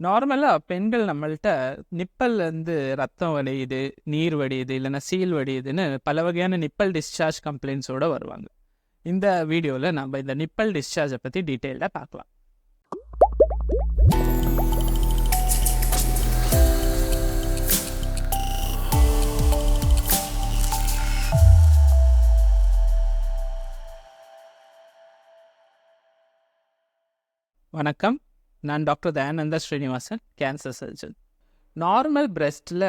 நார்மலாக பெண்கள் நம்மள்ட்ட நிப்பல்லேருந்து ரத்தம் வடியுது, நீர் வடியுது, இல்லைன்னா சீல் வடியுதுன்னு பல வகையான நிப்பல் டிஸ்சார்ஜ் கம்ப்ளைண்ட்ஸோடு வருவாங்க. இந்த வீடியோவில் நம்ம இந்த நிப்பல் டிஸ்சார்ஜை பற்றி டீட்டெயில்டாக பார்க்கலாம். வணக்கம், நான் doctor Dayananda Srinivasan, cancer surgeon. Normal பிரெஸ்ட்டில்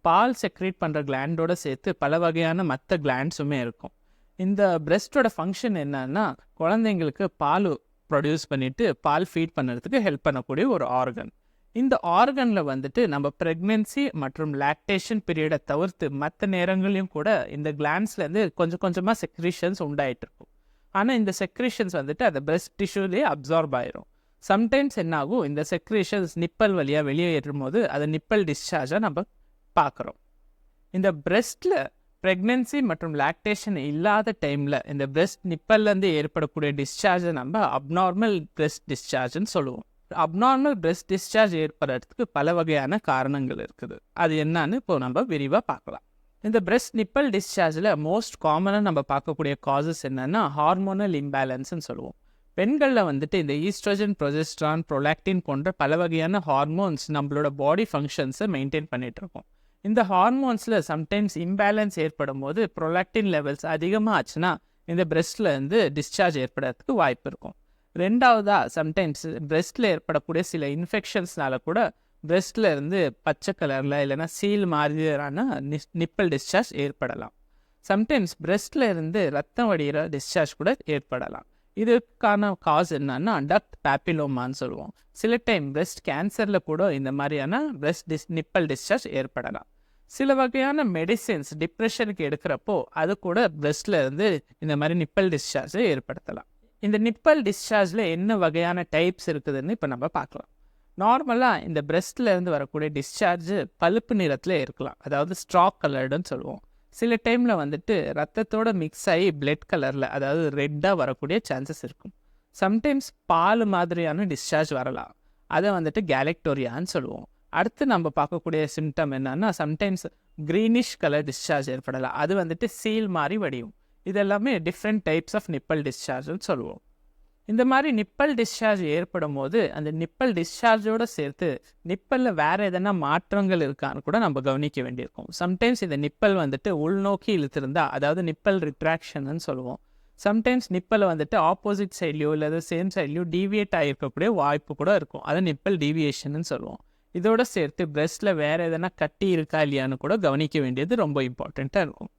பால் செக்ரேட் பண்ணுற கிளாண்டோட சேர்த்து பல வகையான மற்ற கிளாண்ட்ஸுமே இருக்கும். இந்த பிரெஸ்ட்டோட ஃபங்க்ஷன் என்னன்னா, குழந்தைங்களுக்கு பால் ப்ரொடியூஸ் பண்ணிவிட்டு பால் ஃபீட் பண்ணுறதுக்கு ஹெல்ப் பண்ணக்கூடிய ஒரு ஆர்கன். இந்த ஆர்கனில் வந்துட்டு நம்ம ப்ரெக்னென்சி மற்றும் லாக்டேஷன் பீரியடை தவிர்த்து மற்ற நேரங்களையும் கூட இந்த கிளாண்ட்ஸ்லேருந்து கொஞ்சம் கொஞ்சமாக செக்ரீஷன்ஸ் உண்டாயிட்டு இருக்கும். ஆனால் இந்த செக்ரீஷன்ஸ் வந்துட்டு அந்த பிரெஸ்ட் டிஷ்யூலேயே அப்சார்ப் ஆயிரும். சம்டைம்ஸ் என்னாகும், இந்த செக்ரேஷன்ஸ் நிப்பல் வழியாக வெளியே ஏற்றும் போது அதை நிப்பல் டிஸ்சார்ஜாக நம்ம பார்க்குறோம். இந்த பிரெஸ்ட்டில் ப்ரெக்னென்சி மற்றும் லாக்டேஷன் இல்லாத டைமில் இந்த பிரெஸ்ட் நிப்பல்லேருந்து ஏற்படக்கூடிய டிஸ்சார்ஜை நம்ம அப்நார்மல் பிரெஸ்ட் டிஸ்சார்ஜ்னு சொல்லுவோம். அப்நார்மல் பிரெஸ்ட் டிஸ்சார்ஜ் ஏற்படுறதுக்கு பல வகையான காரணங்கள் இருக்குது. அது என்னன்னு இப்போ நம்ம விரிவாக பார்க்கலாம். இந்த பிரெஸ்ட் நிப்பல் டிஸ்சார்ஜில் மோஸ்ட் காமனாக நம்ம பார்க்கக்கூடிய காசஸ் என்னென்னா ஹார்மோனல் இம்பேலன்ஸ்ன்னு சொல்லுவோம். பெண்களில் வந்துட்டு இந்த ஈஸ்ட்ரோஜன், ப்ரொஜெஸ்ட்ரான், ப்ரொலாக்டின் போன்ற பல வகையான ஹார்மோன்ஸ் நம்மளோட பாடி ஃபங்க்ஷன்ஸை மெயின்டைன் பண்ணிகிட்ருக்கோம். இந்த ஹார்மோன்ஸில் சம்டைம்ஸ் இம்பேலன்ஸ் ஏற்படும் போது ப்ரொலாக்டின் லெவல்ஸ் அதிகமாக ஆச்சுன்னா இந்த பிரெஸ்ட்டில் இருந்து டிஸ்சார்ஜ் ஏற்படுறதுக்கு வாய்ப்பு இருக்கும். ரெண்டாவதாக சம்டைம்ஸ் பிரெஸ்ட்டில் ஏற்படக்கூடிய சில இன்ஃபெக்ஷன்ஸ்னால கூட பிரெஸ்ட்டில் இருந்து பச்சை கலரில் இல்லைன்னா சீல் மாதிரியான நிப்பல் டிஸ்சார்ஜ் ஏற்படலாம். சம்டைம்ஸ் பிரெஸ்ட்டில் இருந்து ரத்தம் வடிகிற டிஸ்சார்ஜ் கூட ஏற்படலாம். இதுக்கான காஸ் என்னன்னா டக்ட் பேப்பிலோமான்னு சொல்லுவோம். சில டைம் பிரெஸ்ட் கேன்சரில் கூட இந்த மாதிரியான பிரெஸ்ட் நிப்பல் டிஸ்சார்ஜ் ஏற்படலாம். சில வகையான மெடிசின்ஸ் டிப்ரெஷனுக்கு எடுக்கிறப்போ அது கூட பிரெஸ்ட்டில் இருந்து இந்த மாதிரி நிப்பல் டிஸ்சார்ஜை ஏற்படுத்தலாம். இந்த நிப்பல் டிஸ்சார்ஜில் என்ன வகையான டைப்ஸ் இருக்குதுன்னு இப்போ நம்ம பார்க்கலாம். நார்மலாக இந்த பிரெஸ்ட்டில் இருந்து வரக்கூடிய டிஸ்சார்ஜ் பழுப்பு நிறத்தில் இருக்கலாம், அதாவது ஸ்ட்ராக் கலர்டுன்னு சொல்லுவோம். சில டைமில் வந்துட்டு ரத்தத்தோட மிக்ஸ் ஆகி பிளட் கலரில், அதாவது ரெட்டாக வரக்கூடிய சான்சஸ் இருக்கும். சம்டைம்ஸ் பால் மாதிரியான டிஸ்சார்ஜ் வரலாம், அதை வந்துட்டு கேலக்டோரியான்னு சொல்லுவோம். அடுத்து நம்ம பார்க்கக்கூடிய சிம்டம் என்னன்னா, சம்டைம்ஸ் க்ரீனிஷ் கலர் டிஸ்சார்ஜ் ஏற்படலாம், அது வந்துட்டு சீல் மாதிரி வடியும். இதெல்லாமே டிஃப்ரெண்ட் டைப்ஸ் ஆஃப் நிப்பல் டிஸ்சார்ஜ்னு சொல்லுவோம். இந்த மாதிரி நிப்பல் டிஸ்சார்ஜ் ஏற்படும் போது அந்த நிப்பல் டிஸ்சார்ஜோடு சேர்த்து நிப்பலில் வேறு எதனா மாற்றங்கள் இருக்கான்னு கூட நம்ம கவனிக்க வேண்டியிருக்கும். சம்டைம்ஸ் இந்த நிப்பல் வந்துட்டு உள்நோக்கி இழுத்திருந்தா, அதாவது நிப்பல் ரிட்ராக்ஷன்னு சொல்லுவோம். சம்டைம்ஸ் நிப்பலை வந்துட்டு ஆப்போசிட் சைட்லையோ இல்லை சேம் சைட்லையோ டீவியேட் ஆகிருக்கக்கூடிய வாய்ப்பு கூட இருக்கும், அதை நிப்பல் டீவியேஷன்னு சொல்லுவோம். இதோட சேர்த்து பிரெஸ்ட்டில் வேறு எதனா கட்டி இருக்கா இல்லையான்னு கூட கவனிக்க வேண்டியது ரொம்ப இம்பார்ட்டண்ட்டாக இருக்கும்.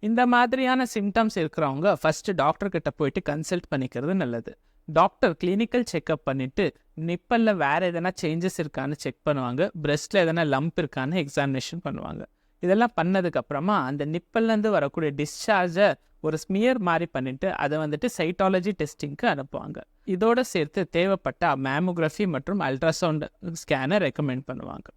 இந்த மாதிரியான சிம்டம்ஸ் இருக்கிறவங்க ஃபஸ்ட்டு டாக்டர்கிட்ட போயிட்டு கன்சல்ட் பண்ணிக்கிறது நல்லது. டாக்டர் கிளினிக்கல் செக்அப் பண்ணிவிட்டு நிப்பலில் வேறு எதனா சேஞ்சஸ் இருக்கான்னு செக் பண்ணுவாங்க, பிரெஸ்ட்டில் எதனா லம்ப் இருக்கான்னு எக்ஸாமினேஷன் பண்ணுவாங்க. இதெல்லாம் பண்ணதுக்கப்புறமா அந்த நிப்பல்லேருந்து வரக்கூடிய டிஸ்சார்ஜை ஒரு ஸ்மியர் மாதிரி பண்ணிவிட்டு அதை வந்துட்டு சைட்டாலஜி டெஸ்டிங்க்கு அனுப்புவாங்க. இதோடு சேர்த்து தேவைப்பட்ட மேமோகிராஃபி மற்றும் அல்ட்ராசவுண்ட் ஸ்கேனை ரெக்கமெண்ட் பண்ணுவாங்க.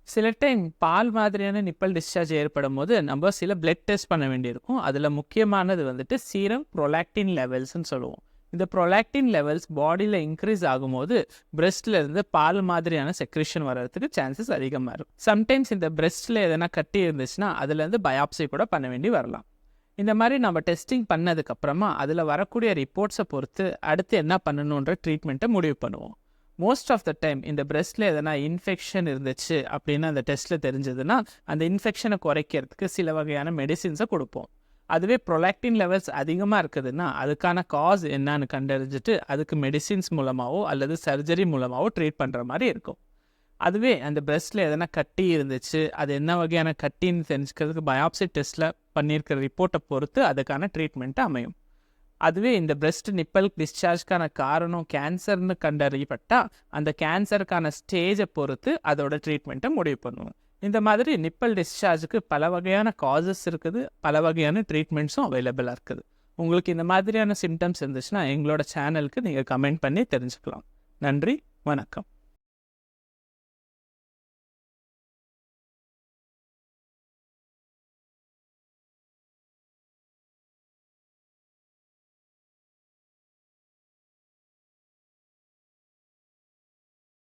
சில டைம் பால் மாதிரியான நிப்பல் டிஸ்சார்ஜ் ஏற்படும் போது நம்ம சில பிளட் டெஸ்ட் பண்ண வேண்டியிருக்கும். அதில் முக்கியமானது வந்துட்டு சீரம் ப்ரொலாக்டின் லெவல்ஸ்ன்னு சொல்லுவோம். இந்த ப்ரொலாக்டின் லெவல்ஸ் பாடியில் இன்க்ரீஸ் ஆகும்போது பிரெஸ்ட்டில் இருந்து பால் மாதிரியான செக்ரேஷன் வர்றதுக்கு சான்சஸ் அதிகமாக இருக்கும். சம்டைம்ஸ் இந்த பிரெஸ்ட்டில் எதனா கட்டி இருந்துச்சுன்னா அதுலேருந்து பயாப்சி கூட பண்ண வேண்டி வரலாம். இந்த மாதிரி நம்ம டெஸ்டிங் பண்ணதுக்கப்புறமா அதில் வரக்கூடிய ரிப்போர்ட்ஸை பொறுத்து அடுத்து என்ன பண்ணணுன்ற ட்ரீட்மெண்ட்டை முடிவு பண்ணுவோம். மோஸ்ட் ஆஃப் த டைம் இந்த பிரெஸ்ட்டில் எதனா இன்ஃபெக்ஷன் இருந்துச்சு அப்படின்னு அந்த டெஸ்ட்டில் தெரிஞ்சதுன்னா அந்த இன்ஃபெக்ஷனை குறைக்கிறதுக்கு சில வகையான மெடிசின்ஸை கொடுப்போம். அதுவே ப்ரொலாக்டின் லெவல்ஸ் அதிகமாக இருக்குதுன்னா அதுக்கான காஸ் என்னன்னு கண்டறிஞ்சிட்டு அதுக்கு மெடிசின்ஸ் மூலமாகவோ அல்லது சர்ஜரி மூலமாகவோ ட்ரீட் பண்ணுற மாதிரி இருக்கும். அதுவே அந்த பிரெஸ்ட்டில் எதனா கட்டி இருந்துச்சு, அது என்ன வகையான கட்டின்னு தெரிஞ்சுக்கிறதுக்கு பயாப்சி டெஸ்ட்டில் பண்ணியிருக்கிற ரிப்போர்ட்டை பொறுத்து அதுக்கான ட்ரீட்மெண்ட்டு அமையும். அதுவே இந்த பிரெஸ்ட் நிப்பல் டிஸ்சார்ஜ்க்கான காரணம் கேன்சர்னு கண்டறியப்பட்டால் அந்த கேன்சருக்கான ஸ்டேஜை பொறுத்து அதோட ட்ரீட்மெண்ட்டை முடிவு பண்ணுவோம். இந்த மாதிரி நிப்பல் டிஸ்சார்ஜுக்கு பல வகையான காசஸ் இருக்குது, பல வகையான ட்ரீட்மெண்ட்ஸும் அவைலபிளாக இருக்குது. உங்களுக்கு இந்த மாதிரியான சிம்டம்ஸ் இருந்துச்சுன்னா எங்களோட சேனலுக்கு நீங்கள் கமெண்ட் பண்ணி தெரிஞ்சுக்கலாம். நன்றி, வணக்கம்.